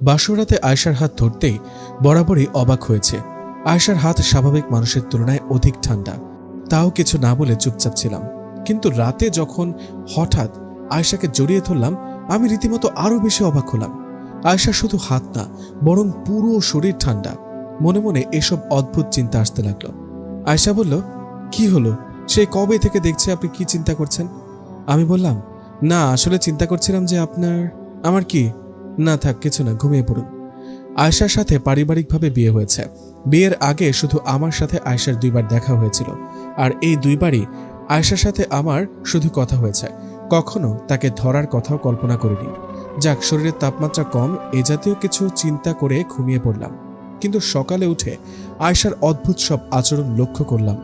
বাসরাতে আয়েশার হাত ধরতেই বরাবরই অবাক হয়েছে। আয়েশার হাত স্বাভাবিক মানুষের তুলনায় অধিক ঠান্ডা। তাও কিছু না বলে চুপচাপ ছিলাম। কিন্তু রাতে যখন হঠাৎ আয়েশাকে জড়িয়ে ধরলাম, আমি রীতিমতো আরো বেশি অবাক হলাম। আয়েশা শুধু হাত না, বরং পুরো শরীর ঠান্ডা। মনে মনে এসব অদ্ভুত চিন্তা আসতে লাগলো। আয়েশা বলল, কি হলো? সেই কবে থেকে দেখছে আপনি কি চিন্তা করছেন? আমি বললাম, না আসলে চিন্তা করছিলাম যে আমার কি না, থাক কিছু না, ঘুমিয়ে পড়ুন। আয়েশার সাথে পারিবারিকভাবে বিয়ে হয়েছে। বিয়ের আগে শুধু আমার সাথে আয়েশার 2বার দেখা হয়েছিল, আর এই 2বারই আয়েশার সাথে আমার শুধু কথা হয়েছে। কখনো তাকে ধরার কথাও কল্পনা করিনি। যাক, শরীরের তাপমাত্রা কম, এ জাতীয় কিছু চিন্তা করে ঘুমিয়ে পড়লাম। কিন্তু সকালে উঠে আয়েশার অদ্ভুত সব আচরণ লক্ষ্য করলাম।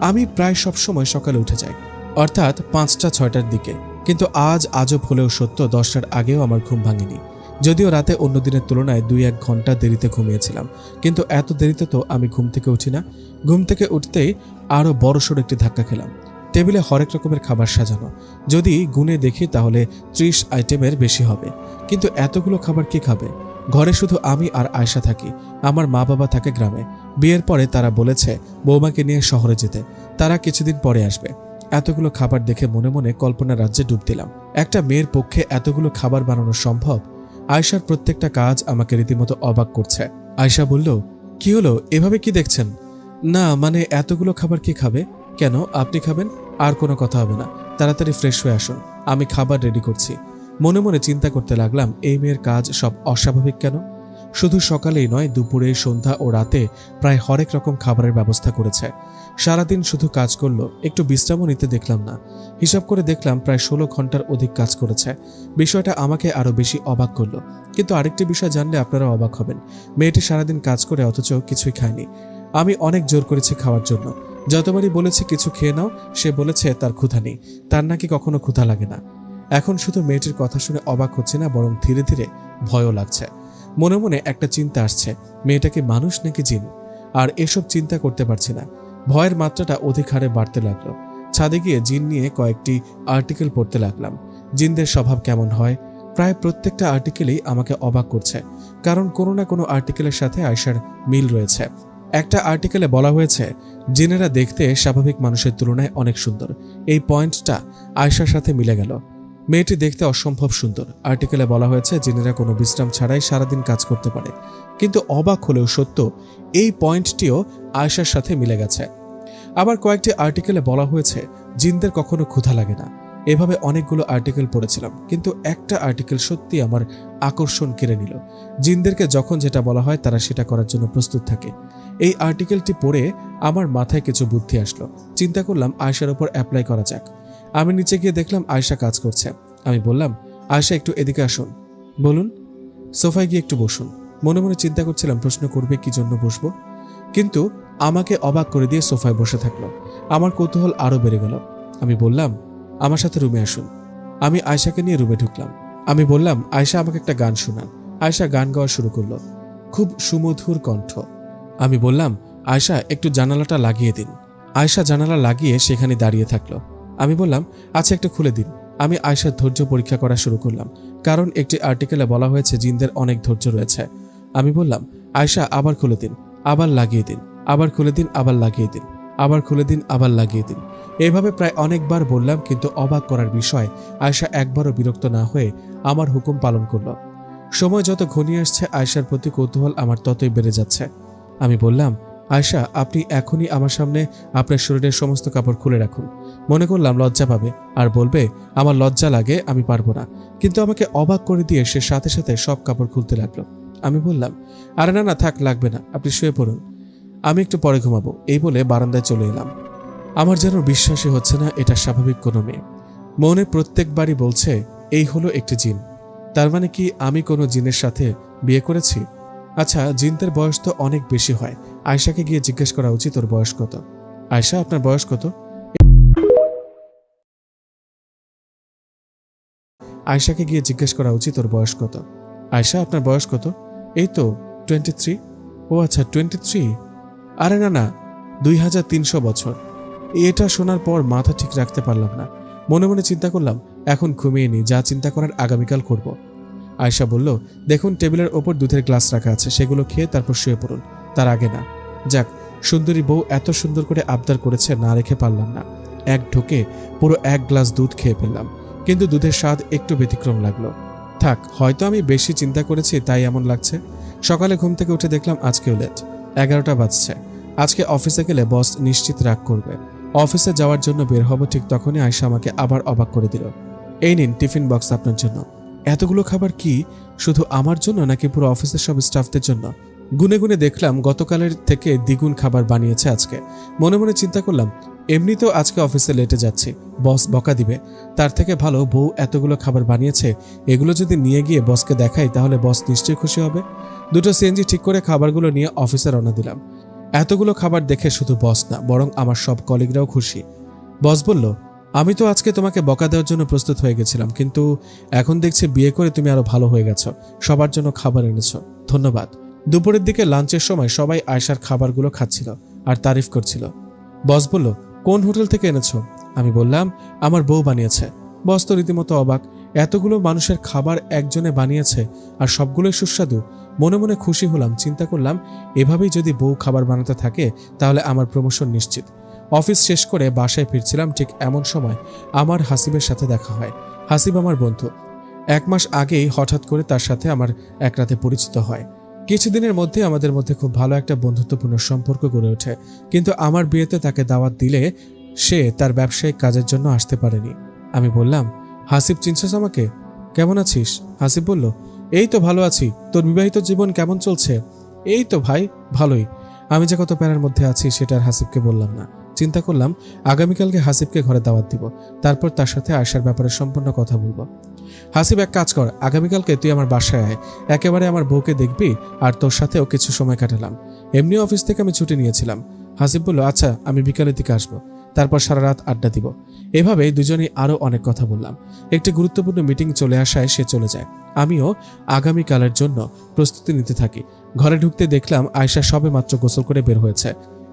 আমি প্রায় সবসময় সকালে উঠে যাই, অর্থাৎ 5টা-6টার দিকে। কিন্তু আজ আজব হলেও সত্য, 10টার আগেও আমার ঘুম ভাঙেনি। যদিও রাতে অন্য দিনের তুলনায় 2-1 ঘন্টা দেরিতে ঘুমিয়েছিলাম, কিন্তু এত দেরিতে তো আমি ঘুম থেকে উঠি না। ঘুম থেকে উঠতেই আরও বড়সড় একটি ধাক্কা খেলাম। টেবিলে হরেক রকমের খাবার সাজানো। যদি গুনে দেখি তাহলে 30 আইটেমের বেশি হবে। কিন্তু এতগুলো খাবার কে খাবে? ঘরে শুধু আমি আর আয়েশা থাকি। আমার মা বাবা থাকে গ্রামে। বিয়ের পরে তারা বলেছে বৌমাকে নিয়ে শহরে যেতে। তারা কিছুদিন পরে আসবে। এতগুলো খাবার দেখে মনে মনে কল্পনা রাজ্যে ডুব দিলাম। একটা মেয়ের পক্ষে এতগুলো খাবার বানানো সম্ভব? আয়েশার প্রত্যেকটা কাজ আমাকে রীতিমতো অবাক করছে। আয়েশা বলল, কি হলো, এভাবে কি দেখছেন? না মানে এতগুলো খাবার কি খাবে? কেন, আপনি খাবেন? আর কোনো কথা হবে না, তাড়াতাড়ি ফ্রেশ হয়ে আসুন, আমি খাবার রেডি করছি। মনে মনে চিন্তা করতে লাগলাম, এই মেয়ের কাজ সব অস্বাভাবিক কেন? শুধু সকালেই নয়, দুপুরে, সন্ধ্যা ও রাতে প্রায় হরেক রকম খাবারের ব্যবস্থা করেছে। সারাদিন শুধু কাজ করলো, একটু বিশ্রামও নিতে দেখলাম না। হিসাব করে দেখলাম প্রায় 16 ঘন্টার অধিক কাজ করেছে। বিষয়টা আমাকে আরো বেশি অবাক করলো। কিন্তু আরেকটি বিষয় জানলে আপনারা অবাক হবেন। মেয়েটি সারাদিন কাজ করে অথচ কিছুই খায়নি। আমি অনেক জোর করেছি খাওয়ার জন্য। যতবারই বলেছি কিছু খেয়ে নাও, সে বলেছে তার ক্ষুধা নেই, তার নাকি কখনো ক্ষুধা লাগে না। এখন শুধু মেয়েটির কথা শুনে অবাক হচ্ছে না, বরং ধীরে ধীরে ভয়ও লাগছে। মনে মনে একটা চিন্তা আসছে, মেয়েটা কি মানুষ নাকি জিন? আর এসব চিন্তা করতে পারছি না। ভয়ের মাত্রাটা অধিক হারে বাড়তে লাগলো। ছাদে গিয়ে জিন নিয়ে কয়েকটি আর্টিকেল পড়তে লাগলাম। জিনদের স্বভাব কেমন হয়? প্রায় প্রত্যেকটা আর্টিকেলেই আমাকে অবাক করছে, কারণ কোনো না কোনো আর্টিকেলের সাথে আয়েশার মিল রয়েছে। একটা আর্টিকেলে বলা হয়েছে জিনেরা দেখতে স্বাভাবিক মানুষের তুলনায় অনেক সুন্দর। এই পয়েন্টটা আয়েশার সাথে মিলে গেল। মেয়েটি দেখতে অসম্ভব সুন্দর। আর্টিকেলে বলা হয়েছে জিনেরা কোনো বিশ্রাম ছাড়াই সারাদিন কাজ করতে পারে। কিন্তু অবাক হলেও সত্য, এই পয়েন্টটিও আয়েশার সাথে মিলে গেছে। আবার কয়েকটি আর্টিকেলে বলা হয়েছে জিনদের কখনো ক্ষুধা লাগে না। এভাবে অনেকগুলো আর্টিকেল পড়েছিলাম, কিন্তু একটা আর্টিকেল সত্যি আমার আকর্ষণ কেড়ে নিল। জিনদেরকে যখন যেটা বলা হয় তারা সেটা করার জন্য প্রস্তুত থাকে। এই আর্টিকেলটি পড়ে আমার মাথায় কিছু বুদ্ধি আসলো। চিন্তা করলাম আয়েশার উপর অ্যাপ্লাই করা যাক। আমি নিচে গিয়ে দেখলাম আয়েশা কাজ করছে। আমি বললাম, আয়েশা একটু এদিকে আসুন। বলুন। সোফায় গিয়ে একটু বসুন। মনে মনে চিন্তা করছিলাম প্রশ্ন করবে কি জন্য বসবো, কিন্তু আমাকে অবাক করে দিয়ে সোফায় বসে থাকলো। আমার কৌতূহল আরো বেড়ে গেল। আমি বললাম, আমার সাথে রুমে আসুন। আমি আয়েশাকে নিয়ে রুমে ঢুকলাম। আমি বললাম, আয়েশা আমাকে একটা গান শোনান। আয়েশা গান গাওয়া শুরু করলো, খুব সুমধুর কণ্ঠ। আমি বললাম, আয়েশা একটু জানালাটা লাগিয়ে দিন। আয়েশা জানালা লাগিয়ে সেখানে দাঁড়িয়ে থাকলো। আমি বললাম, আচ্ছা একটু খুলে দিন। আমি আয়েশার ধৈর্য পরীক্ষা করা শুরু করলাম, কারণ একটি আর্টিকেলে বলা হয়েছে জিনদের অনেক ধৈর্য রয়েছে। আমি বললাম, আয়েশা আবার খুলে দিন, আবার লাগিয়ে দিন, আবার খুলে দিন, আবার লাগিয়ে দিন, আবার খুলে দিন, আবার লাগিয়ে দিন। এভাবে প্রায় অনেকবার বললাম, কিন্তু অবাক করার বিষয়, আয়েশা একবারও বিরক্ত না হয়ে আমার হুকুম পালন করল। সময় যত ঘনিয়ে আসছে আয়েশার প্রতি কৌতূহল আমার ততই বেড়ে যাচ্ছে। আমি বললাম, আয়েশা আপনি এখনই আমার সামনে আপনার শরীরের সমস্ত কাপড় খুলে রাখুন। মনে করলাম লজ্জা পাবে আর বলবে আমার লজ্জা লাগে, আমি পারবো না। কিন্তু আমাকে অবাক করে দিয়ে সে সাথে সাথে সব কাপড় খুলতে লাগলো। আমি বললাম, আরে না না থাক, লাগবে না, আপনি শুয়ে পড়ুন, আমি একটু পরে ঘুমাবো। এই বলে বারান্দায় চলে এলাম। আমার যেন বিশ্বাসই হচ্ছে না এটা স্বাভাবিক কোনো মেয়ে। মনে প্রত্যেকবারই বলছে এই হলো একটি জিন। তার মানে কি আমি কোনো জিনের সাথে বিয়ে করেছি? আচ্ছা, জিনদের বয়স তো অনেক বেশি হয়। আয়েশাকে গিয়ে জিজ্ঞেস করা উচিত ওর বয়স কত। আয়েশা আপনার বয়স কত? আয়েশাকে গিয়ে জিজ্ঞেস করা উচিত ওর বয়স কত। আয়েশা আপনার বয়স কত? এই তো 23। ও আচ্ছা 23। আরে না না, 2300 বছর। এটা শোনার পর মাথা ঠিক রাখতে পারলাম না। মনে মনে চিন্তা করলাম এখন ঘুমিয়ে নি, যা চিন্তা করার আগামীকাল করব। আয়শা বলল, দেখুন টেবিলের ওপর দুধের গ্লাস রাখা আছে, সেগুলো খেয়ে তারপর শুয়ে পড়ুন, তার আগে না। যাক, সুন্দরী বউ এত সুন্দর করে আবদার করেছে, না রেখে পারলাম না। এক ঢোকে পুরো 1 গ্লাস দুধ খেয়ে ফেললাম, কিন্তু দুধের স্বাদ একটু ব্যতিক্রম লাগলো। থাক, হয়তো আমি বেশি চিন্তা করেছি তাই এমন লাগছে। সকালে ঘুম থেকে উঠে দেখলাম আজকেও লেট, 11টা বাজছে। আজকে অফিসে গেলে বস নিশ্চিত রাগ করবে। অফিসে যাওয়ার জন্য বের হব, ঠিক তখনই আয়শা আমাকে আবার অবাক করে দিল। এই নিন টিফিন বক্স আপনার জন্য। এতগুলো খাবার কি শুধু আমার জন্য নাকি পুরো অফিসের সব স্টাফদের জন্য? গুনে গুনে দেখলাম গতকালের থেকে দ্বিগুণ খাবার বানিয়েছে আজকে। মনে মনে চিন্তা করলাম, এমনিতেও আজকে অফিসে লেটে যাচ্ছি, বস বকা দিবে, তার থেকে ভালো বউ এতগুলো খাবার বানিয়েছে, এগুলো যদি নিয়ে গিয়ে বসকে দেখাই তাহলে বস নিশ্চয়ই খুশি হবে। দুটো সিএনজি ঠিক করে খাবারগুলো নিয়ে অফিসে রওনা দিলাম। এতগুলো খাবার দেখে শুধু বস না, বরং আমার সব কলিগরাও খুশি। বস বলল, আমি তো আজকে তোমাকে বকা দেওয়ার জন্য প্রস্তুত হয়ে গেছিলাম, কিন্তু এখন দেখছি বিয়ে করে তুমি আরো ভালো হয়ে গেছো, সবার জন্য খাবার এনেছো, ধন্যবাদ। দুপুরের দিকে লাঞ্চের সময় সবাই আয়শার খাবারগুলো খাচ্ছিল আর তারিফ করছিল। বস বলল, কোন হোটেল থেকে এনেছো? আমি বললাম, আমার বউ বানিয়েছে। বস তো রীতিমতো অবাক, এতগুলো মানুষের খাবার একজনে বানিয়েছে আর সবগুলোই সুস্বাদু। মনে মনে খুশি হলাম, চিন্তা করলাম এভাবেই যদি বউ খাবার বানাতে থাকে তাহলে আমার প্রমোশন নিশ্চিত। অফিস শেষ করে বাসায় ফিরছিলাম, ঠিক এমন সময় আমার হাসিবের সাথে দেখা হয়। হাসিব আমার বন্ধু, 1 মাস আগেই হঠাৎ করে তার সাথে আমার এক রাতে পরিচিত হয়। কিছুদিনের মধ্যে আমাদের মধ্যে খুব ভালো একটা বন্ধুত্বপূর্ণ সম্পর্ক গড়ে ওঠে, কিন্তু আমার বিয়েতে তাকে দাওয়াত দিলে সে তার ব্যবসায়িক কাজের জন্য আসতে পারেনি। আমি বললাম, হাসিব চিনছিস আমাকে? কেমন আছিস? হাসিব বলল, এই তো ভালো আছি, তোর বিবাহিত জীবন কেমন চলছে? এই তো ভাই, ভালোই। আমি যে কত প্যারার মধ্যে আছি সেটা আর হাসিবকে বললাম না। চিন্তা করলাম আগামীকালকে হাসিবকে ঘরে দাওয়াত দিব, তারপর তার সাথে আয়শার ব্যাপারে সম্পূর্ণ কথা বলবো। হাসিব, এক কাজ কর, আগামীকালকে তুই আমার বাসায় আয়, একেবারে আমার বউকে দেখবি আর তোর সাথেও কিছু সময় কাটালাম। এমনি অফিস থেকে আমি ছুটি নিয়েছিলাম। হাসিব বলল, আচ্ছা, আমি বিকালের দিকে আসবো, তারপর সারা রাত আড্ডা দিব। এভাবেই দুজনেই আরো অনেক কথা বললাম। একটি গুরুত্বপূর্ণ মিটিং চলে আসায় সে চলে যায়। আমিও আগামীকালের জন্য প্রস্তুতি নিতে থাকি। ঘরে ঢুকতে দেখলাম আয়শা সবে মাত্র গোসল করে বের হয়েছে।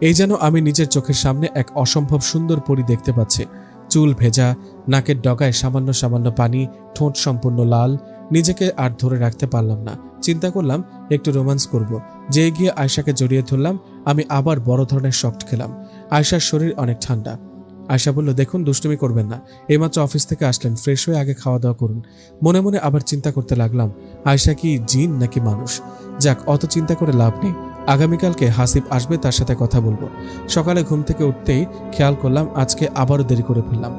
এই যেন আমি নিজের চোখের সামনে এক অসম্ভব সুন্দর পরী দেখতে পাচ্ছি। চুল ভেজা, নাকের ডগায় সামান্য সামান্য পানি, ঠোঁট সম্পূর্ণ লাল। নিজেকে আর ধরে রাখতে পারলাম না। চিন্তা করলাম একটু রোমান্স করব। যে গিয়ে আয়শাকে জড়িয়ে ধরলাম। আমি আবার বড় ধরনের শক খেলাম। আয়শার শরীর অনেক ঠান্ডা। আয়শা বলল, দেখুন দুষ্টুমি করবেন না, এইমাত্র অফিস থেকে আসলেন, ফ্রেশ হয়ে আগে খাওয়া দাওয়া করুন। মনে মনে আবার চিন্তা করতে লাগলাম, আয়শা কি জিন নাকি মানুষ? যাক, অত চিন্তা করে লাভ নেই। আগামীকালকে হাসিব আসবে, তার সাথে কথা বলবো। সকালে ঘুম থেকে উঠতেই খেয়াল করলাম আজকে আবারও দেরি করে ফেললাম।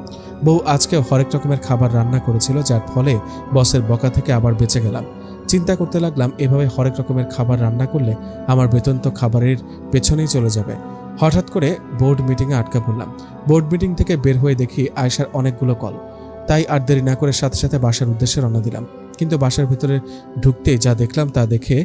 বউ আজকে হরেক রকমের খাবার রান্না করেছিল, যার ফলে বসের বকা থেকে আবার বেঁচে গেলাম। চিন্তা করতে লাগলাম, এভাবে হরেক রকমের খাবার রান্না করলে আমার বেতন তো খাবারের পেছনেই চলে যাবে। হঠাৎ করে বোর্ড মিটিংয়ে আটকা পড়লাম। বোর্ড মিটিং থেকে বের হয়ে দেখি আয়শার অনেকগুলো কল। তাই আর দেরি না করে সাথে সাথে বাসার উদ্দেশ্যে রওনা দিলাম। কিন্তু বাসার ভিতরে ঢুকতে যা দেখলাম তা দেখে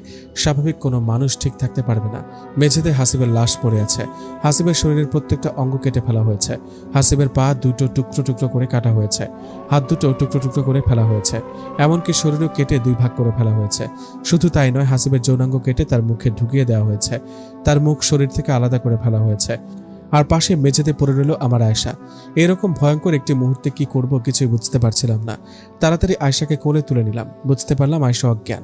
স্বাভাবিক কোনো মানুষ ঠিক থাকতে পারবে না। মেঝেতে হাসিবের লাশ পড়ে আছে। হাসিবের শরীরের প্রত্যেকটা অঙ্গ কেটে ফেলা হয়েছে। হাসিবের পা দুটো টুকরো টুকরো করে কাটা হয়েছে, হাত দুটো টুকরো টুকরো করে ফেলা হয়েছে, এমনকি শরীরও কেটে 2 ভাগ করে ফেলা হয়েছে। শুধু তাই নয়, হাসিবের যৌনাঙ্গ কেটে তার মুখে ঢুকিয়ে দেওয়া হয়েছে, তার মুখ শরীর থেকে আলাদা করে ফেলা হয়েছে। আর পাশে মেঝেতে পড়ে রইল আমার আয়শা। এরকম ভয়ঙ্কর একটি মুহূর্তে কি করব কিছুই বুঝতে পারছিলাম না। তাড়াতাড়ি আয়শাকে কোলে তুলে নিলাম। বুঝতে পারলাম আয়শা অজ্ঞান।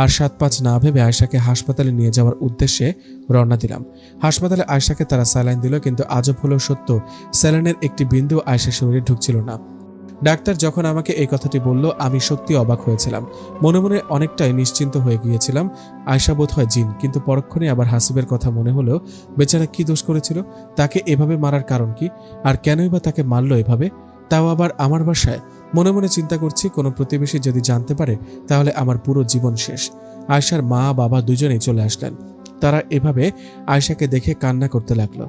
আর 7-5 না ভেবে আয়শাকে হাসপাতালে নিয়ে যাওয়ার উদ্দেশ্যে রওনা দিলাম। হাসপাতালে আয়শাকে তারা স্যালাইন দিল, কিন্তু আজব হলেও সত্য, স্যালাইনের একটি বিন্দু আয়শার শরীরে ঢুকছিল না। ডাক্তার যখন আমাকে এই কথাটি বলল, আমি সত্যি অবাক হয়েছিলাম। মনে মনে অনেকটাই নিশ্চিন্ত হয়ে গিয়েছিলাম আয়শা বোধ হয় জিন। কিন্তু পরক্ষণে আবার হাসিবের কথা মনে হলো, বেচারা কি দোষ করেছিল? তাকে এভাবে মারার কারণ কি? আর কেনই বা তাকে মারলো এভাবে, তাও আবার আমার বাসায়? মনে মনে চিন্তা করছি, কোনো প্রতিবেশী যদি জানতে পারে তাহলে আমার পুরো জীবন শেষ। আয়শার মা বাবা দুজনেই চলে আসলেন। তারা এভাবে আয়শাকে দেখে কান্না করতে লাগলো।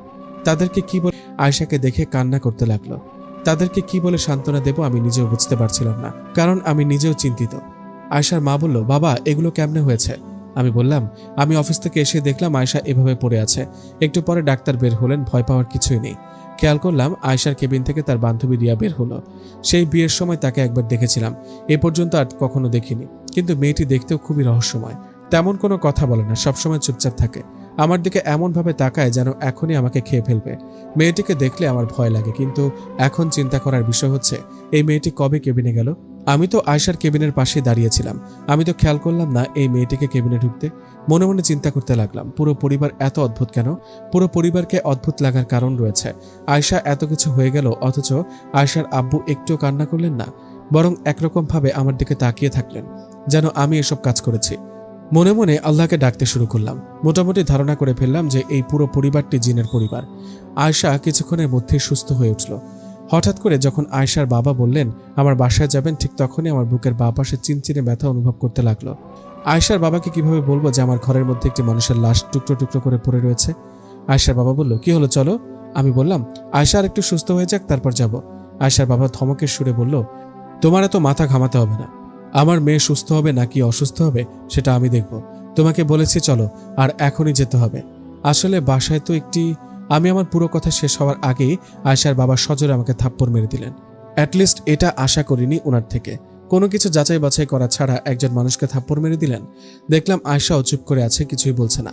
তাদেরকে কি বলে সান্ত্বনা দেব আমি নিজেও বুঝতে পারছিলাম না, কারণ আমি নিজেও চিন্তিত। আয়শার মা বলল, বাবা এগুলো কেমনে হয়েছে? আমি বললাম, আমি অফিস থেকে এসে দেখলাম আয়শা এভাবে পড়ে আছে। একটু পরে ডাক্তার বের হলেন, ভয় পাওয়ার কিছুই নেই। খেয়াল করলাম আয়শার কেবিন থেকে তার বান্ধবী রিয়া বের হলো। সেই বিয়ের সময় তাকে একবার দেখেছিলাম, এ পর্যন্ত আর কখনো দেখিনি। কিন্তু মেয়েটি দেখতেও খুবই রহস্যময়। তেমন কোনো কথা বলে না, সবসময় চুপচাপ থাকে। আমার দিকে এমনভাবে তাকায় যেন এখনই আমাকে খেয়ে ফেলবে। মেয়েটিকে দেখলে আমার ভয় লাগে, কিন্তু এখন চিন্তা করার বিষয় হচ্ছে এই মেয়েটি কবে কেবিনে গেল, আমি তো আয়শার কেবিনের পাশেই দাঁড়িয়েছিলাম। আমি তো খেয়াল করলাম না এই মেয়েটিকে কেবিনে ঢুকতে। মনে মনে চিন্তা করতে লাগলাম, পুরো পরিবার এত অদ্ভুত কেন? পুরো পরিবারকে অদ্ভুত লাগার কারণ রয়েছে। আয়শা এত কিছু হয়ে গেল, অথচ আয়শার আব্বু একটুও কান্না করলেন না, বরং একরকম ভাবে আমার দিকে তাকিয়ে থাকলেন, যেন আমি এসব কাজ করেছি। মনে মনে আল্লাহকে ডাকতে শুরু করলাম। মোটামুটি ধারণা করে ফেললাম যে এই পুরো পরিবারটি জিনের পরিবার। আয়শা কিছুক্ষণের মধ্যেই সুস্থ হয়ে উঠল। হঠাৎ করে যখন আয়শার বাবা বললেন আমার বাসায় যাবেন, ঠিক তখনই আমার বুকের বাঁ পাশে চিনচিনে ব্যথা অনুভব করতে লাগলো। আয়শার বাবাকে কিভাবে বলবো যে আমার ঘরের মধ্যে একটি মানুষের লাশ টুকরো টুকরো করে পড়ে রয়েছে? আয়শার বাবা বলল, কি হলো, চলো। আমি বললাম, আয়শা আর একটু সুস্থ হয়ে যাক, তারপর যাব। আয়শার বাবা ধমকের সুরে বলল, তোমার এত মাথা ঘামাতে হবে না। আমার মেয়ে সুস্থ হবে নাকি অসুস্থ হবে সেটা আমি দেখব। তোমাকে বলেছি চলো, আর এখনই যেতে হবে। আসলে বাসায় তো আমি আমার পুরো কথা শেষ হওয়ার আগেই আয়শার বাবা সজোরে আমাকে থাপ্পড় মেরে দিলেন। অ্যাটলিস্ট এটা আশা করিনি ওনার থেকে। কোনো কিছু যাচাই বাছাই করা ছাড়া একজন মানুষকে থাপ্পড় মেরে দিলেন। দেখলাম আয়শাও চুপ করে আছে, কিছুই বলছে না।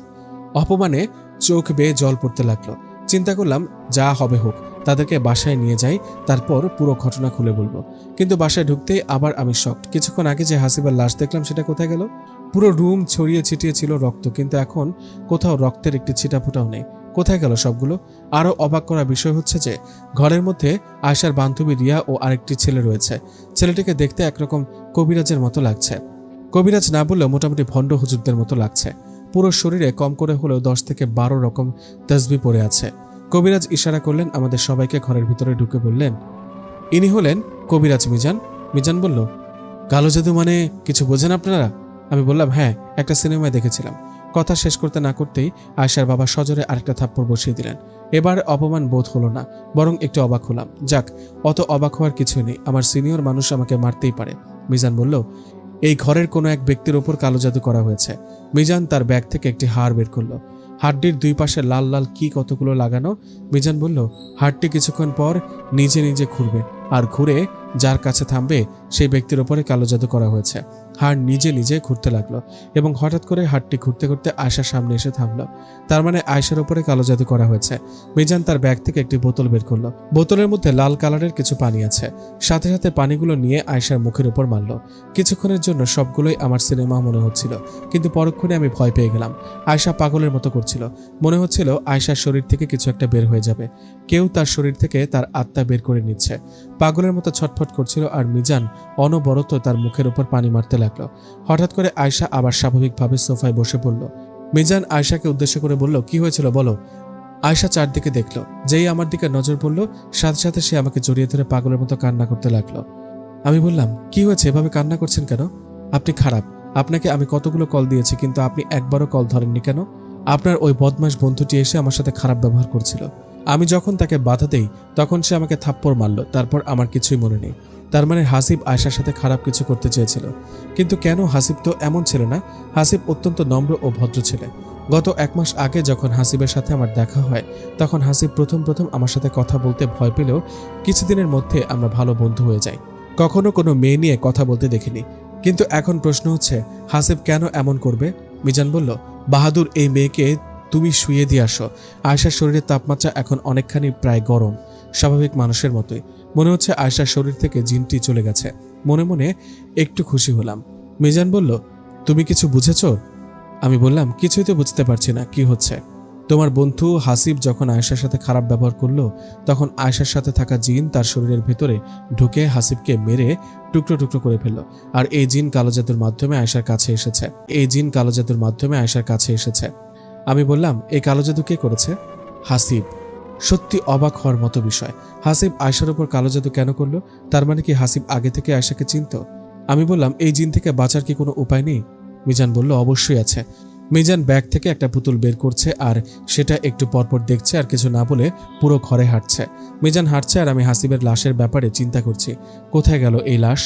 অপমানে চোখ বেয়ে জল পড়তে লাগলো। চিন্তা করলাম যা হবে হোক, তাদেরকে বাসায় নিয়ে যাই, তারপর পুরো ঘটনা খুলে বলবো। কিন্তু বাসায় ঢুকতেই আবার আমি শকড। কিছুক্ষণ আগে যে হাসিবার লাশ দেখলাম সেটা কোথায় গেল? পুরো রুম ছড়িয়ে ছিটিয়ে ছিল রক্ত, কিন্তু এখন কোথাও রক্তের একটি ছিটাফোঁটাও নেই। কোথায় গেল সবগুলো? আরো অবাক করা বিষয় হচ্ছে যে ঘরের মধ্যে আয়শার বান্ধবী রিয়া ও আরেকটি ছেলে রয়েছে। ছেলেটিকে দেখতে একরকম কবিরাজের মতো লাগছে। কবিরাজ না বললেও মোটামুটি ভণ্ড হুজুরদের মতো লাগছে। পুরো শরীরে কম করে হলেও 10 থেকে 12 রকম তসবি পড়ে আছে। কবিরাজ ইশারা করলেন আমাদের সবাইকে ঘরের ভিতরে ঢুকে বললেন, ইনি হলেন কবিরাজ মিজান। মিজান বলল, কালো জাদু মানে কিছু বোঝেন আপনারা? আমি বললাম, হ্যাঁ, একটা সিনেমায় দেখেছিলাম। কথা শেষ করতে না করতেই আয়শার বাবা সজোরে আরেকটা থাপ্পড় বসিয়ে দিলেন। এবার অপমান বোধ হলো না, বরং একটু অবাক হলাম। যাক, অত অবাক হওয়ার কিছু নেই, আমার সিনিয়র মানুষ আমাকে মারতেই পারে। মিজান বলল, এই ঘরের কোনো এক ব্যক্তির ওপর কালো জাদু করা হয়েছে। মিজান তার ব্যাগ থেকে একটি হাড় বের করলো। হাড়টির দুই পাশে লাল লাল কি কতগুলো লাগানো। মিজান বলল, হাড়টি কিছুক্ষণ পর নিজে নিজে ঘুরবে, আর ঘুরে যার কাছে থামবে সেই ব্যক্তির ওপরে কালো জাদু করা হয়েছে। হাড় নিজে নিজে ঘুরতে লাগলো এবং হঠাৎ করে হাড়টি ঘুরতে ঘুরতে আয়শার সামনে এসে থামলো। তার মানে আয়শার ওপরে কালো জাদু করা হয়েছে। মিজান তার ব্যাগ থেকে একটি বোতল বের করলো। বোতলের মধ্যে লাল কালারের কিছু পানি আছে। সাথে সাথে পানিগুলো নিয়ে আয়শার মুখের উপর মারলো। কিছুক্ষণের জন্য সবগুলোই আমার সিনেমা মনে হচ্ছিল, কিন্তু পরক্ষণে আমি ভয় পেয়ে গেলাম। আয়শা পাগলের মতো করছিল। মনে হচ্ছিল আয়শার শরীর থেকে কিছু একটা বের হয়ে যাবে। কেউ তার শরীর থেকে তার আত্মা বের করে নিচ্ছে। পাগলের মতো ছটফট করছিল, আর মিজান অনবরত তার মুখের উপর পানি মারতে লাগলো। হঠাৎ করে আয়শা আবার স্বাভাবিকভাবে সোফায় বসে পড়ল। মিজান আয়শাকে উদ্দেশ্য করে বলল, কি হয়েছিল বলো। আয়শা চারদিকে দেখলো। যেই আমার দিকে নজর পড়লো, সাথে সাথে সে আমাকে জড়িয়ে ধরে পাগলের মতো কান্না করতে লাগলো। আমি বললাম, কি হয়েছে, এভাবে কান্না করছেন কেন? আপনি খারাপ। আপনাকে আমি কতগুলো কল দিয়েছি, কিন্তু আপনি একবারও কল ধরেননি কেন? আপনার ওই বদমাশ বন্ধুটি এসে আমার সাথে খারাপ ব্যবহার করছিল। আমি যখন তাকে বাধা দেই তখন সে আমাকে থাপ্পড় মারলো। তারপর আমার কিছুই মনে নেই। তার মানে হাসিব আয়শার সাথে খারাপ কিছু করতে চেয়েছিল। কিন্তু কেন? হাসিব তো এমন ছিল না। হাসিব অত্যন্ত নম্র ও ভদ্র ছেলে। গত 1 মাস আগে যখন হাসিবের সাথে আমার দেখা হয়, তখন হাসিব প্রথম আমার সাথে কথা বলতে ভয় পেলেও কিছুদিনের মধ্যে আমরা ভালো বন্ধু হয়ে যাই। কখনো কোনো মেয়ে নিয়ে কথা বলতে দেখিনি। কিন্তু এখন প্রশ্ন হচ্ছে, হাসিব কেন এমন করবে? মিজান বলল, বাহাদুর, এই মেয়েকে তুমি শুয়ে দিয়ে আসো। আয়শার শরীরের তাপমাত্রা এখন অনেকখানি প্রায় গরম, স্বাভাবিক মানুষের মতোই। মনে হচ্ছে আয়শার শরীর থেকে জিনটি চলে গেছে। মনে মনে একটু খুশি হলাম। মিজান বলল, তুমি কিছু বুঝেছ? আমি বললাম, কিছুই তো বুঝতে পারছি না, কি হচ্ছে? তোমার বন্ধু হাসিব যখন আয়শার সাথে খারাপ ব্যবহার করলো, তখন আয়শার সাথে থাকা জিন তার শরীরের ভেতরে ঢুকে হাসিবকে মেরে টুকরো টুকরো করে ফেললো। আর এই জিন কালো জাদুর মাধ্যমে আয়শার কাছে এসেছে। আমি বললাম, এই কালো জাদু কে করেছে? হাসিব। সত্যি অবাক হওয়ার মতো বিষয়। হাসিব আয়শার উপর কালো জাদু কেন করলো? তার মানে কি হাসিব আগে থেকে আয়শাকে চিনত? আমি বললাম, এই জিন থেকে বাঁচার কি কোনো উপায় নেই? মিজান বলল, অবশ্যই আছে। মিজান ব্যাগ থেকে একটা পুতুল বের করছে, আর সেটা একটু পরপর দেখছে, আর কিছু না বলে পুরো ঘরে হাঁটছে। মিজান হাঁটছে, আর আমি হাসিবের লাশের ব্যাপারে চিন্তা করছি। কোথায় গেল এই লাশ?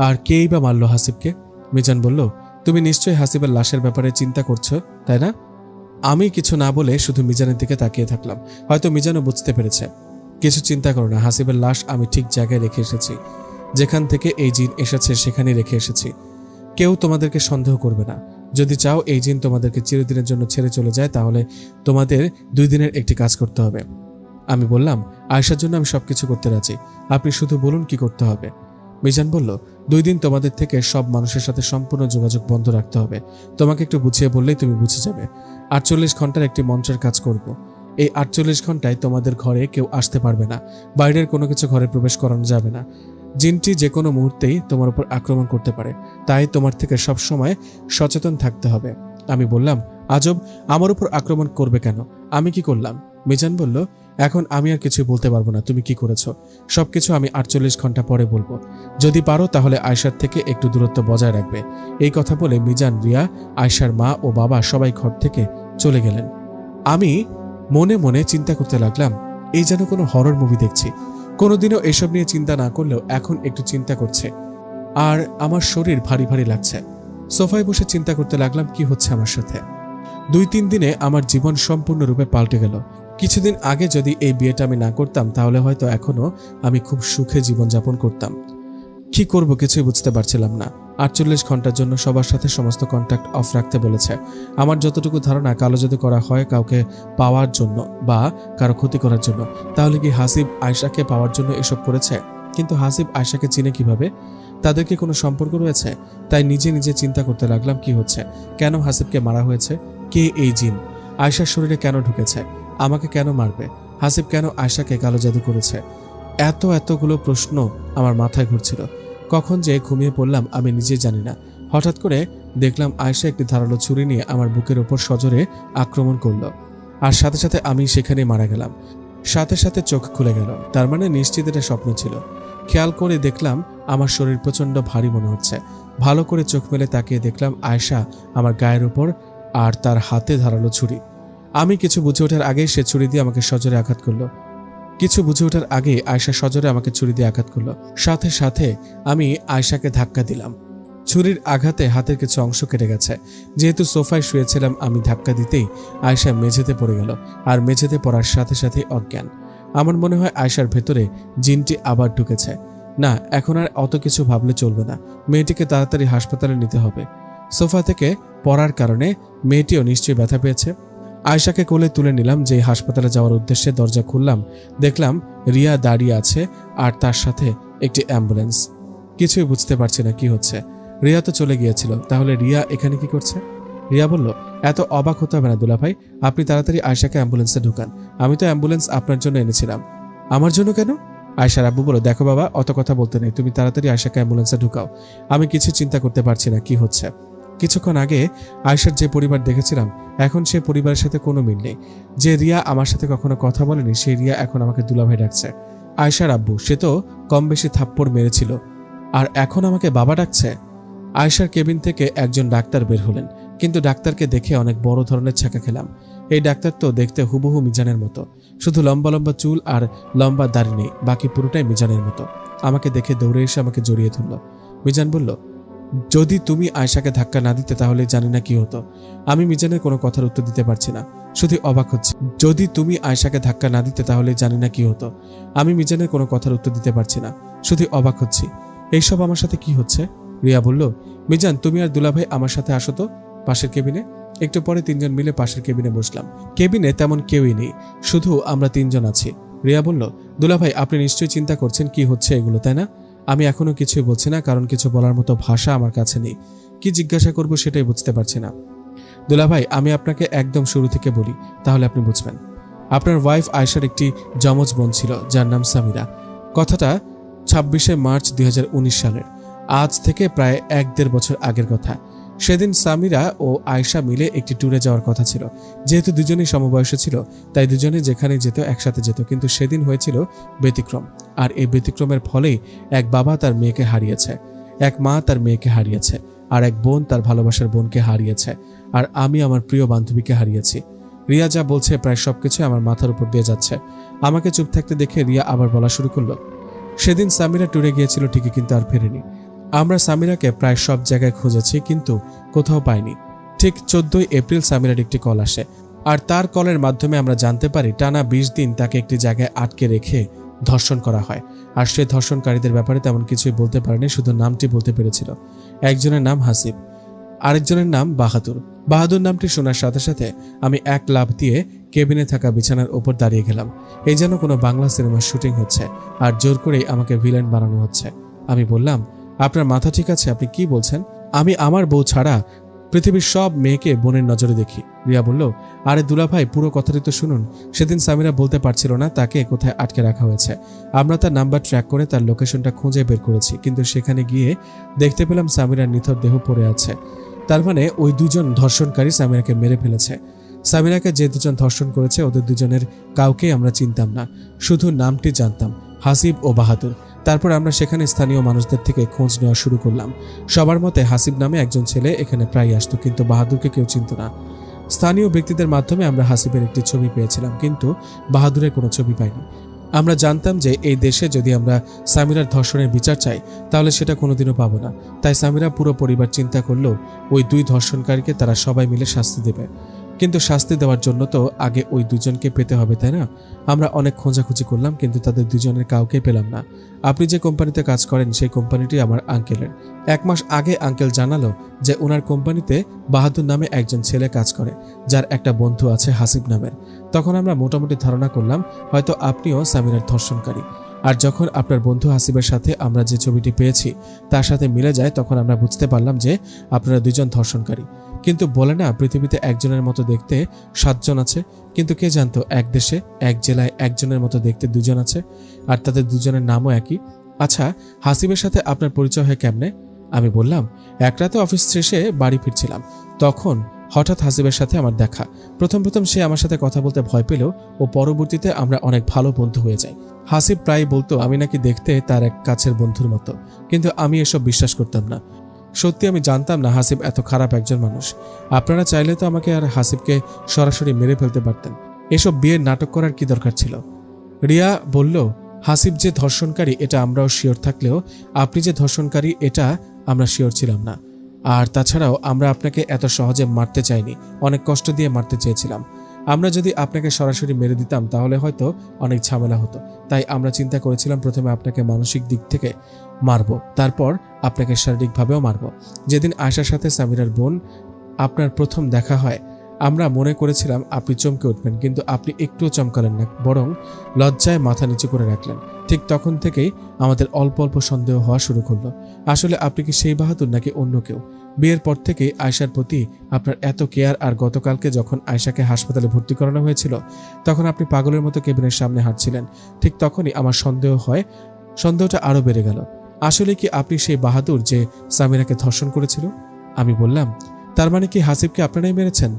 আর কেই বা মারল হাসিবকে? মিজান বলল, তুমি নিশ্চয়ই হাসিবের লাশের ব্যাপারে চিন্তা করছো, তাই না? আমি কিছু না বলে শুধু মিজানের দিকে তাকিয়ে থাকলাম। হয়তো মিজানও বুঝতে পেরেছে। কিছু চিন্তা করো না, হাসিবের লাশ আমি ঠিক জায়গায় রেখে এসেছি। যেখান থেকে এই জিন এসেছে সেখানেই রেখে এসেছি। কেউ তোমাদেরকে সন্দেহ করবে না। যদি চাও এই জিন তোমাদেরকে চিরদিনের জন্য ছেড়ে চলে যায়, তাহলে তোমাদের 2 দিনের একটি কাজ করতে হবে। আমি বললাম, আয়শার জন্য আমি সবকিছু করতে রাজি, আপনি শুধু বলুন কি করতে হবে। মিজান বলল, 2 দিন তোমাদের থেকে সব মানুষের সাথে সম্পূর্ণ যোগাযোগ বন্ধ রাখতে হবে। তোমাকে একটু বুঝিয়ে বললেই তুমি বুঝে যাবে। 48 ঘন্টার একটি মন্ত্রের কাজ করব। এই 48 ঘন্টায় তোমাদের ঘরে কেউ আসতে পারবে না, বাইরের কোনো কিছু ঘরে প্রবেশ করানো যাবে না। জিনটি যে কোনো মুহূর্তেই তোমার উপর আক্রমণ করতে পারে, তাই তোমার থেকে সবসময় সচেতন থাকতে হবে। আমি বললাম, আজব, আমার উপর আক্রমণ করবে কেন? আমি কি করলাম? মিজান বলল, এখন আমি আর কিছু বলতে পারবো না তুমি কি করেছো। সবকিছু আমি 48 ঘন্টা পরে বলবো। যদি পারো তাহলে আয়শার থেকে একটু দূরত্ব বজায় রাখবে। এই কথা বলে মিজান, রিয়া, আয়শার মা ও বাবা সবাই ঘর থেকে চলে গেলেন। আমি মনে মনে চিন্তা করতে লাগলাম, এই যেন কোনো হরর মুভি দেখছি। কোনোদিনও এসব নিয়ে চিন্তা না করলেও এখন একটু চিন্তা করছে, আর আমার শরীর ভারী ভারী লাগছে। সোফায় বসে চিন্তা করতে লাগলাম কি হচ্ছে আমার সাথে। 2-3 দিনে আমার জীবন সম্পূর্ণরূপে পাল্টে গেল। কিছুদিন আগে যদি এই বিয়েটা আমি না করতাম তাহলে হয়তো এখনো আমি খুব সুখে জীবনযাপন করতাম। কি করব কিছুই বুঝতে পারছিলাম না। 48 ঘন্টার জন্য সবার সাথে সমস্ত কন্ট্যাক্ট অফ রাখতে বলেছে। আমার যতটুকু ধারণা, কালো যদি করা হয় কাউকে পাওয়ার জন্য বা কারো ক্ষতি করার জন্য, তাহলে কি হাসিব আয়শাকে পাওয়ার জন্য এসব করেছে? কিন্তু হাসিব আয়শাকে চিনে কিভাবে? তাদের কি কোনো সম্পর্ক রয়েছে? তাই নিজে নিজে চিন্তা করতে লাগলাম কি হচ্ছে, কেন হাসিবকে মারা হয়েছে, কে এই জিন, আয়শার শরীরে কেন ঢুকেছে, আমাকে কেন মারবে, হাসিব কেন আয়শাকে কালো জাদু করেছে? এতগুলো প্রশ্ন আমার মাথায় ঘুরছিল। কখন যে ঘুমিয়ে পড়লাম আমি নিজে জানি না। হঠাৎ করে দেখলাম আয়শা একটি ধারালো ছুরি নিয়ে আমার বুকের ওপর সজোরে আক্রমণ করলো, আর সাথে সাথে আমি সেখানে মারা গেলাম। সাথে সাথে চোখ খুলে গেল, তার মানে নিশ্চিত এটা স্বপ্ন ছিল। খেয়াল করে দেখলাম আমার শরীর প্রচন্ড ভারী মনে হচ্ছে। ভালো করে চোখ মেলে তাকিয়ে দেখলাম আয়শা আমার গায়ের উপর, আর তার হাতে ধারালো ছুরি। আমি কিছু বুঝে ওঠার আগেই সে ছুরি দিয়ে আমাকে সজোরে আঘাত করলো। আয়শা সজোরে আমাকে ছুরি দিয়ে আঘাত করলো। সাথে সাথে আমি আয়শাকে ধাক্কা দিলাম। ছুরির আঘাতে হাতের কিছু অংশ কেটে গেছে। যেহেতু সোফায় শুয়েছিলাম, আমি ধাক্কা দিতেই আয়শা মেঝেতে পড়ে গেল, আর মেঝেতে পড়ার সাথে সাথে অজ্ঞান। আমার মনে হয় আয়শার ভেতরে জিনটি আবার ঢুকেছে। না, এখন আর অত কিছু ভাবলে চলবে না, মেয়েটিকে তাড়াতাড়ি হাসপাতালে নিতে হবে। সোফা থেকে পড়ার কারণে মেয়েটিও নিশ্চয়ই ব্যথা পেয়েছে। আয়শাকে কোলে তুলে নিলাম। যে হাসপাতালে যাওয়ার উদ্দেশ্যে দরজা খুললাম, দেখলাম রিয়া দাঁড়িয়ে আছে, আর তার সাথে একটি অ্যাম্বুলেন্স। কিছুই বুঝতে পারছি না কি হচ্ছে। রিয়া তো চলে গিয়েছিল, তাহলে রিয়া এখানে কি করছে? রিয়া বলল, এত অবাক হতে হবে না দুলাভাই, আপনি তাড়াতাড়ি আয়শাকে অ্যাম্বুলেন্সে ঢুকান। আমি তো অ্যাম্বুলেন্স আপনার জন্য এনেছিলাম। আমার জন্য কেন? আয়শার আব্বু বলল, দেখো বাবা, অত কথা বলতে নেই, তুমি তাড়াতাড়ি আয়শাকে অ্যাম্বুলেন্সে ঢুকাও। আমি কিছু চিন্তা করতে পারছি না কি হচ্ছে। কিছুক্ষণ আগে আয়শার যে পরিবার দেখেছিলাম, এখন সে পরিবারের সাথে কোনো মিল নেই। যে রিয়া আমার সাথে কখনো কথা বলেনি, সেই রিয়া এখন আমাকে দুলাভাই ডাকছে। আয়শার আব্বু, সে তো কম বেশি থাপ্পড় মেরেছিল, আর এখন আমাকে বাবা ডাকছে। আয়শার কেবিন থেকে একজন ডাক্তার বের হলেন, কিন্তু ডাক্তারকে দেখে অনেক বড় ধরনের ছ্যাঁকা খেলাম। এই ডাক্তার তো দেখতে হুবহু মিজানের মতো, শুধু লম্বা লম্বা চুল আর লম্বা দাড়ি নেই, বাকি পুরোটাই মিজানের মতো। আমাকে দেখে দৌড়ে এসে আমাকে জড়িয়ে ধরল। মিজান বলল, যদি তুমি আয়শাকে ধাক্কা না দিতে তাহলে জানি না কি হতো। আমি মিজানের কোনো কথার উত্তর দিতে পারছি না, শুধু অবাক হচ্ছি। যদি তুমি আয়শাকে ধাক্কা না দিতে তাহলে জানি না কি হতো। আমি মিজানের কোনো কথার উত্তর দিতে পারছি না, শুধু অবাক হচ্ছি। এইসব আমার সাথে কি হচ্ছে? রিয়া বলল, মিজান, তুমি আর দুলাভাই আমার সাথে আসো তো পাশের কেবিনে। একটু পরে 3 জন মিলে পাশের কেবিনে বসলাম। কেবিনে তেমন কেউই নেই, শুধু আমরা 3 জন আছি। রিয়া বলল, দুলাভাই, আপনি নিশ্চয়ই চিন্তা করছেন কি হচ্ছে এগুলো, তাই না? আমি এখনো কিছুই বলছি না, কারণ কিছু বলার মতো ভাষা আমার কাছে নেই। কি জিজ্ঞাসা করব সেটাই বুঝতে পারছি না। দুলাভাই, আমি আপনাকে একদম শুরু থেকে বলি, তাহলে আপনি বুঝবেন। আপনার ওয়াইফ আয়শার একটি যমজ বোন ছিল, যার নাম সামিরা। কথাটা 26শে মার্চ 2019 সালের, আজ থেকে প্রায় 1-1.5 বছর আগের কথা। সেদিন সামিরা ও আয়শা মিলে একটি ট্যুরে যাওয়ার কথা ছিল। যেহেতু দুজনেই সমবয়সী ছিল, তাই দুজনে যেখানে যেত একসাথে যেত। কিন্তু সেদিন হয়েছিল ব্যতিক্রম, আর এই ব্যতিক্রমের ফলেই এক বাবা তার মেয়েকে হারিয়েছে, এক মা তার মেয়েকে হারিয়েছে, আর এক বোন তার ভালোবাসার বোনকে হারিয়েছে, আর আমি আমার প্রিয় বান্ধবীকে হারিয়েছি। রিয়া যা বলছে প্রায় সবকিছু আমার মাথার উপর দিয়ে যাচ্ছে। আমাকে চুপ থাকতে দেখে রিয়া আবার বলা শুরু করলো, সেদিন সামিরা ট্যুরে গিয়েছিল ঠিকই, কিন্তু আর ফেরেনি। আমরা সামিরাকে প্রায় সব জায়গায় খুঁজেছি, কিন্তু কোথাও পাইনি। ঠিক 14 এপ্রিল সামিরার একটি কল আসে, আর তার কলের মাধ্যমে আমরা জানতে পারি টানা 20 দিন তাকে একটি জায়গায় আটকে রেখে ধর্ষণ করা হয়। আর সে ধর্ষণকারীদের ব্যাপারে তেমন কিছুই বলতে পারেনি, শুধু নামটি বলতে পেরেছিল। একজনের নাম হাসিব, আরেকজনের নাম বাহাদুর। বাহাদুর নামটি শোনার সাথে সাথে আমি এক লাফ দিয়ে কেবিনে থাকা বিছানার ওপর দাঁড়িয়ে গেলাম। এই যেন কোনো বাংলা সিনেমার শুটিং হচ্ছে, আর জোর করেই আমাকে ভিলেন বানানো হচ্ছে। আমি বললাম, আপনার মাথা ঠিক আছে? আপনি কি বলছেন? আমি আমার বউ ছাড়া পৃথিবীর সব মেয়েকে বোনের নজরে দেখি। রিয়া বলল, আরে দুলাভাই, পুরো কথাটি তো শুনুন। সেদিন সামিরা বলতে পারছিল না তাকে কোথায় আটকে রাখা হয়েছে। আমরা তার নাম্বার ট্র্যাক করে তার লোকেশনটা খুঁজে বের করেছি, কিন্তু সেখানে গিয়ে দেখতে পেলাম সামিরার নিথর দেহ পড়ে আছে। তার মানে ওই দুজন ধর্ষণকারী সামিরাকে মেরে ফেলেছে। সামিরাকে যে দুজন ধর্ষণ করেছে ওদের দুজনের কাউকে আমরা চিনতাম না, শুধু নামটি জানতাম, হাসিব ও বাহাদুর। তারপর আমরা সেখানে স্থানীয় মানুষদের থেকে খোঁজ নেওয়া শুরু করলাম। সবার মতে হাসিব নামে একজন ছেলে এখানে প্রায় আসতো, কিন্তু বাহাদুরকে কেউ চিনত না। স্থানীয় ব্যক্তিদের মাধ্যমে আমরা হাসিবের একটি ছবি পেয়েছিলাম, কিন্তু বাহাদুরের কোনো ছবি পাইনি। আমরা জানতাম যে এই দেশে যদি আমরা সামিরার ধর্ষণের বিচার চাই তাহলে সেটা কোনোদিনও পাবো না। তাই সামিরা পুরো পরিবার চিন্তা করলো ওই দুই ধর্ষণকারীকে তারা সবাই মিলে শাস্তি দেবে, কিন্তু শাস্তি দেওয়ার জন্য তো আগে ওই দুজনকে পেতে হবে, তাই না? আমরা অনেক খোঁজাখুঁজি করলাম, কিন্তু তাদের দুজনের কাউকে পেলাম না। আপনি যে কোম্পানিতে কাজ করেন সেই কোম্পানিটি আমার আঙ্কেলের। 1 মাস আগে আঙ্কেল জানালো যে ওনার কোম্পানিতে বাহাদুর নামে একজন ছেলে কাজ করে, যার একটা বন্ধু আছে হাসিব নামের। তখন আমরা মোটামুটি ধারণা করলাম হয়তো আপনিও সামিরার ধর্ষণকারী। আর যখন আপনার বন্ধু হাসিবের সাথে আমরা যে ছবিটি পেয়েছি তার সাথে মিলে যায়, তখন আমরা বুঝতে পারলাম যে আপনারা দুজন ধর্ষণকারী। কিন্তু বলে না, পৃথিবীতে একজনের মতো দেখতে 7 জন আছে, কিন্তু কে জানতো এক দেশে এক জেলায় একজনের মতো দেখতে 2 জন আছে, আর তাদের দুজনের নামও একই। আচ্ছা, হাসিবের সাথে আপনার পরিচয় হয় কেমনে? আমি বললাম, এক রাতে অফিস শেষে বাড়ি ফিরছিলাম, তখন হঠাৎ হাসিবের সাথে আমার দেখা। প্রথম সে আমার সাথে কথা বলতে ভয় পেলেও ও পরবর্তীতে আমরা অনেক ভালো বন্ধু হয়ে যাই। হাসিব প্রায় বলতো আমি নাকি দেখতে তার এক কাছের বন্ধুর মতো, কিন্তু আমি এসব বিশ্বাস করতাম না। সত্যি আমি জানতাম না হাসিব এত খারাপ একজন মানুষ। আপনারা চাইলে তো আমাকে আর হাসিবকে সরাসরি মেরে ফেলতে পারতেন। এসব বিয়ের নাটক করার কি দরকার ছিল? রিয়া বলল, হাসিব যে ধর্ষণকারী এটা আমরাও শিওর থাকলেও আপনি যে ধর্ষণকারী এটা আমরা শিওর ছিলাম না। আর তাছাড়াও আমরা আপনাকে এত সহজে মারতে চাইনি, অনেক কষ্ট দিয়ে মারতে চেয়েছিলাম। আমরা যদি আপনাকে সরাসরি মেরে দিতাম তাহলে হয়তো অনেক ঝামেলা হতো। তাই আমরা চিন্তা করেছিলাম প্রথমে আপনাকে মানসিক দিক থেকে মারবো, তারপর আপনাকে শারীরিকভাবেও মারবো। যেদিন আয়শার সাথে সামিরার বোন আপনার প্রথম দেখা হয়, আমরা মনে করেছিলাম আপনি চমকে উঠবেন, কিন্তু আপনি একটুও চমকালেন না, বরং লজ্জায় মাথা নিচু করে রাখলেন। ঠিক তখন থেকেই আমাদের অল্প অল্প সন্দেহ হওয়া শুরু করলো। আসলে আপনি কি সেই বাহাদুর নাকি অন্য কেউ? বিয়ের পর থেকেই আয়শার প্রতি আপনার এত কেয়ার, আর গতকালকে যখন আয়শাকে হাসপাতালে ভর্তি করানো হয়েছিল তখন আপনি পাগলের মতো কেবিনের সামনে হাঁটছিলেন। ঠিক তখনই আমার সন্দেহ হয়। সন্দেহটা আরো বেড়ে গেল। আসলে কি আপনি সেই বাহাদুর যে সামিরাকে ধর্ষণ করেছিল? আমি বললাম, তার মানে কি হাসিবকে আপনারাই মেরেছেন?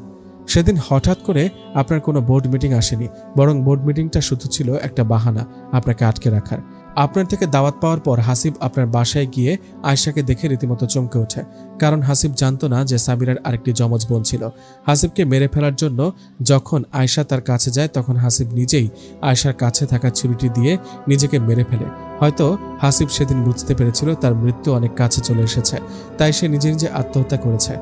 সেদিন হঠাৎ করে আপনার কোনো বোর্ড মিটিং আসেনি, বরং বোর্ড মিটিংটা শুধু ছিল একটা বাহানা আপনাকে আটকে রাখার। আপনার থেকে দাওয়াত পাওয়ার পর হাসিব আপনার বাসায় গিয়ে আয়শাকে দেখে রীতিমতো চমকে ওঠে, কারণ হাসিব জানতো না যে সামিরার আরেকটি যমজ বোন ছিল। হাসিবকে মেরে ফেলার জন্য যখন আয়শা তার কাছে যায় তখন হাসিব নিজেই আয়শার কাছে থাকা ছুরিটি দিয়ে নিজেকে মেরে ফেলে। হয়তো হাসিব সেদিন বুঝতে পেরেছিল তার মৃত্যু অনেক কাছে চলে এসেছে, তাই সে নিজে নিজে আত্মহত্যা করেছে।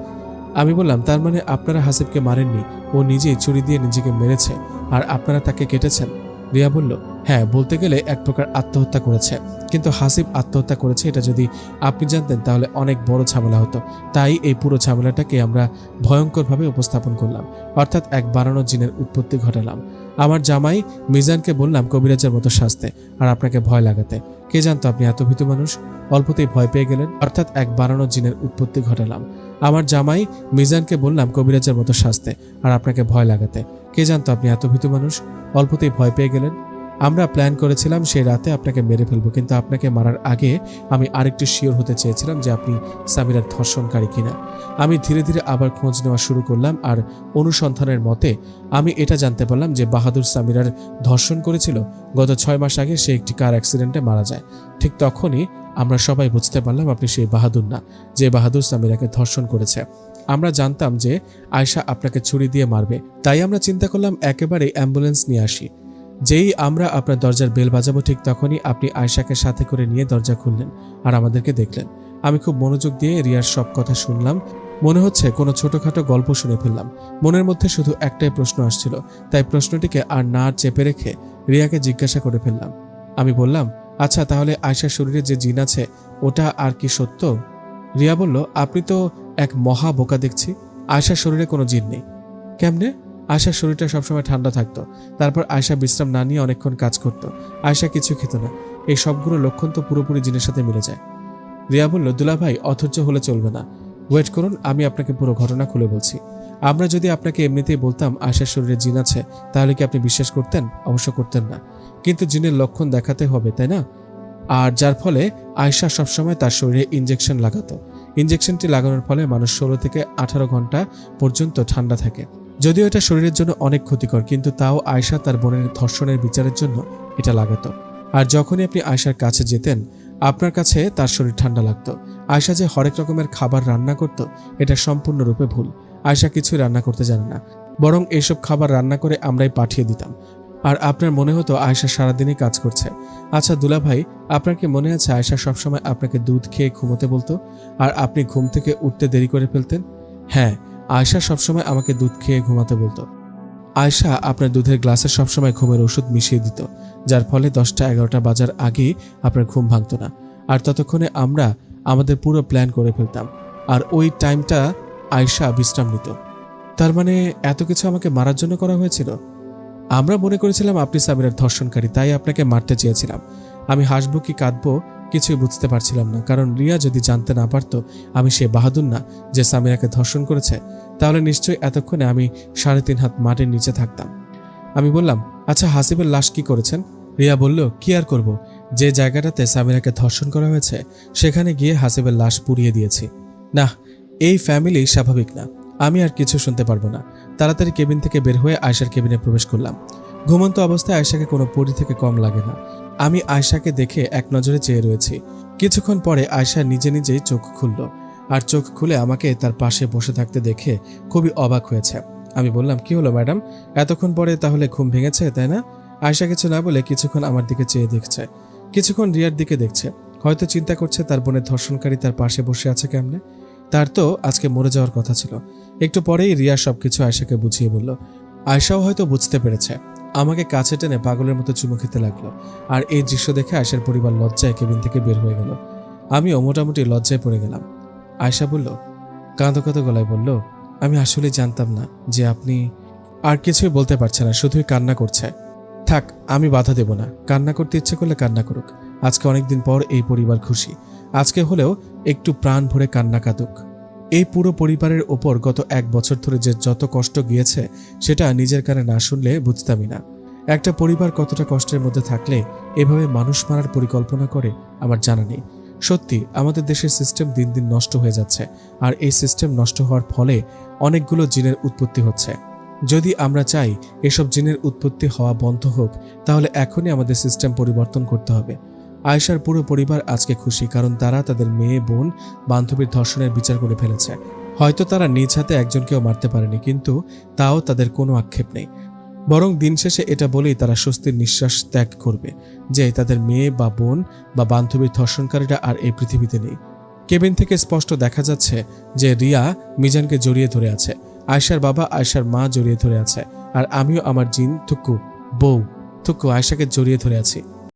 আমি বললাম, তার মানে আপনারা হাসিবকে মারেননি, ও নিজেই ছুরি দিয়ে নিজেকে মেরেছে আর আপনারা তাকে কেটেছেন? রিয়া বলল, হ্যাঁ, বলতে গেলে এক প্রকার আত্মহত্যা করেছে, কিন্তু হাসিব আত্মহত্যা করেছে এটা যদি আপনি জানতেন তাহলে অনেক বড় ঝামেলা হতো। তাই এই পুরো ঝামেলাটাকে আমরা ভয়ঙ্করভাবে উপস্থাপন করলাম, অর্থাৎ এক বানানো জিনের উৎপত্তি ঘটালাম। আমার জামাই মিজানকে বললাম কবিরাজের মতো সাজতে আর আপনাকে ভয় লাগাতে। কে জানতো আপনি এত ভীতু মানুষ? অল্পতেই ভয় পেয়ে গেলেন, অর্থাৎ এক বানানো জিনের উৎপত্তি ঘটালাম। আমার জামাই মিজানকে বললাম কবিরাজের মতো সাজতে আর আপনাকে ভয় লাগাতে। কে জানতো আপনি এত ভীতু মানুষ? অল্পতেই ভয় পেয়ে গেলেন। আমরা প্ল্যান করেছিলাম সেই রাতে আপনাকে মেরে ফেলবো, কিন্তু আপনাকে মারার আগে আমি আরেকটু শিওর হতে চেয়েছিলাম যে আপনি সামিরার ধর্ষণকারী কিনা। আমি ধীরে ধীরে আবার খোঁজ নেওয়া শুরু করলাম, আর অনুসন্ধানের মতে আমি এটা জানতে পারলাম যে বাহাদুর সামিরার ধর্ষণ করেছিল। গত 6 মাস আগে সে একটি কার অ্যাক্সিডেন্টে মারা যায়। ঠিক তখনই আমরা সবাই বুঝতে পারলাম আপনি সেই বাহাদুর না যে বাহাদুর সামিরাকে ধর্ষণ করেছে। আমরা জানতাম যে আয়শা আপনাকে ছুরি দিয়ে মারবে, তাই আমরা চিন্তা করলাম একেবারে অ্যাম্বুলেন্স নিয়ে আসি। যেই আমরা আপনার দরজার বেল বাজাবো ঠিক তখনই আপনি আয়শাকে সাথে করে নিয়ে দরজা খুললেন আর আমাদেরকে দেখলেন। আমি খুব মনোযোগ দিয়ে রিয়ার সব কথা শুনলাম, মনে হচ্ছে কোনো ছোটখাটো গল্প শুনে ফেললাম। মনের মধ্যে শুধু একটাই প্রশ্ন আসছিল, তাই প্রশ্নটিকে আর না চেপে রেখে রিয়াকে জিজ্ঞাসা করে ফেললাম। আমি বললাম, আচ্ছা তাহলে আয়শার শরীরে যে জিন আছে ওটা আর কি সত্য? রিয়া বলল, আপনি তো এক মহা বোকা দেখছি। আয়শার শরীরে কোনো জিন নেই। কেমনে? আয়শার শরীরটা সবসময় ঠান্ডা থাকতো, তারপর আয়শা বিশ্রাম না নিয়ে অনেকক্ষণ কাজ করত, আয়শা কিছু খেত না। এই সবগুলো লক্ষণ তো পুরোপুরি জিনের সাথে মিলে যায়। রিয়া বলল, দুলাভাই অধৈর্য হলে চলবে না, ওয়েট করুন, আমি আপনাকে পুরো ঘটনা খুলে বলছি। আমরা যদি আপনাকে এমনিতেই বলতাম আয়শার শরীরে জিন আছে, তাহলে কি আপনি বিশ্বাস করতেন? অবশ্য করতেন না, কিন্তু জিনের লক্ষণ দেখাতে হবে, তাই না? আর যার ফলে আয়শা সবসময় তার শরীরে ইনজেকশন লাগাতো। ইনজেকশনটি লাগানোর ফলে মানুষ 16 থেকে 18 ঘন্টা পর্যন্ত ঠান্ডা থাকে। যদিও এটা শরীরের জন্য অনেক ক্ষতিকর, কিন্তু তাও আয়শা তার বোনের ধর্ষণের বিচারের জন্য এটা লাগাতো। আর যখনই আপনি আয়শার কাছে যেতেন, আপনার কাছে তার শরীর ঠান্ডা লাগতো। আয়শা যে হরেক রকমের খাবার রান্না করত, এটা সম্পূর্ণরূপে ভুল। আয়শা কিছুই রান্না করতে জানে না, বরং এইসব খাবার রান্না করে আমরাই পাঠিয়ে দিতাম। আর আপনার মনে হতো আয়শা সারাদিনই কাজ করছে। আচ্ছা দুলাভাই, আপনার কি মনে আছে আয়শা সবসময় আপনাকে দুধ খেয়ে ঘুমোতে বলতো, আর আপনি ঘুম থেকে উঠতে দেরি করে ফেলতেন? হ্যাঁ, আয়শা সবসময় আমাকে দুধ খেয়ে ঘুমাতে বলতো। আয়শা আপনার দুধের গ্লাসে সবসময় ঘুমের ওষুধ মিশিয়ে দিত, যার ফলে 10টা-11টা বাজার আগেই আপনার ঘুম ভাঙতো না। আর ততক্ষণে আমরা আমাদের পুরো প্ল্যান করে ফেলতাম, আর ওই টাইমটা আয়শা বিশ্রাম নিত। তার মানে এত কিছু আমাকে মারার জন্য করা হয়েছিল? আমরা মনে করেছিলাম আপনি সামিরার ধর্ষণকারী, তাই আপনাকে মারতে চেয়েছিলাম। আমি হাসবো কি কাঁদবো কিছুই বুঝতে পারছিলাম না, কারণ রিয়া যদি জানতে না পারতো আমি সে বাহাদুর না যে সামিরাকে ধর্ষণ করেছে, তাহলে নিশ্চয়ই এতক্ষণে আমি 3.5 হাত মাটির নিচে থাকতাম। আমি বললাম, আচ্ছা হাসিবের লাশ কি করেছেন? রিয়া বলল, কি আর করব, যে জায়গাটাতে সামিরাকে ধর্ষণ করা হয়েছে সেখানে গিয়ে হাসিবের লাশ পুড়িয়ে দিয়েছি। না, এই ফ্যামিলি স্বাভাবিক না। আমি আর কিছু শুনতে পারবো না। তাড়াতাড়ি কেবিন থেকে বের হয়ে আয়শার কেবিনে প্রবেশ করলাম। ঘুমন্ত অবস্থায় আয়শাকে কোনো পরী থেকে কম লাগে না। আমি আয়শাকে দেখে এক নজরে চেয়ে রয়েছি। কিছুক্ষণ পরে আয়শা নিজে নিজেই চোখ খুলল, আর চোখ খুলে আমাকে তার পাশে বসে থাকতে দেখে খুবই অবাক হয়েছে। আমি বললাম, কি হলো ম্যাডাম, এতক্ষণ পরে তাহলে ঘুম ভেঙেছে, তাই না? আয়শা কিছু না বলে কিছুক্ষণ আমার দিকে চেয়ে দেখছে, কিছুক্ষণ রিয়ার দিকে দেখছে। হয়তো চিন্তা করছে তার বোনের ধর্ষণকারী তার পাশে বসে আছে কেমনে। তার তো আজকে মরে যাওয়ার কথা ছিল। একটু পরেই রিয়া সবকিছু আয়শাকে বুঝিয়ে বলল। আয়শাও হয়তো বুঝতে পেরেছে। আমাকে কাছে টেনে পাগলের মতো চুমু খেতে লাগলো। আর এই দৃশ্য দেখে আয়শার পরিবার লজ্জায় কেবিন থেকে বের হয়ে গেল। আমিও মোটামুটি লজ্জায় পড়ে গেলাম। আয়শা বলল, কাঁদো কাঁদো গলায় বলল, আমি আসলে জানতাম না যে আপনি। আর কিছুই বলতে পারছে না, শুধুই কান্না করছে। থাক, আমি বাধা দেব না, কান্না করতে ইচ্ছে করলে কান্না করুক। আজকে অনেকদিন পর এই পরিবার খুশি, আজকে হলেও একটু প্রাণ ভরে কান্না কাঁদুক। এই পুরো পরিবারের ওপর গত 1 বছর ধরে যে যত কষ্ট গিয়েছে সেটা নিজের কানে না শুনলে বুঝতামই না। একটা পরিবার কতটা কষ্টের মধ্যে থাকলে এভাবে মানুষ মারার পরিকল্পনা করে আমার জানা নেই। সত্যি আমাদের দেশের সিস্টেম দিন দিন নষ্ট হয়ে যাচ্ছে, আর এই সিস্টেম নষ্ট হওয়ার ফলে অনেকগুলো জিনের উৎপত্তি হচ্ছে। যদি আমরা চাই এসব জিনের উৎপত্তি হওয়া বন্ধ হোক, তাহলে এখনই আমাদের সিস্টেম পরিবর্তন করতে হবে। আয়েশার পুরো পরিবার আজকে খুশি, কারণ তারা তাদের মেয়ে, বোন, বান্ধবীর ধর্ষণের বিচার করে ফেলেছে। হয়তো তারা নিজ হাতে একজনকেও মারতে পারেনি, কিন্তু তাও তাদের কোনো আক্ষেপ নেই। বরং দিন শেষে এটা বলেই তারা স্বস্তির নিঃশ্বাস ত্যাগ করবে যে তাদের মেয়ে বা বোন বা বান্ধবীর ধর্ষণকারীরা আর এই পৃথিবীতে নেই। কেবিন থেকে স্পষ্ট দেখা যাচ্ছে যে রিয়া মিজানকে জড়িয়ে ধরে আছে, আয়েশার বাবা আয়েশার মা জড়িয়ে ধরে আছে, আর আমিও আমার জিন থুকু বউ থুকু আয়েশাকে জড়িয়ে ধরে আছি।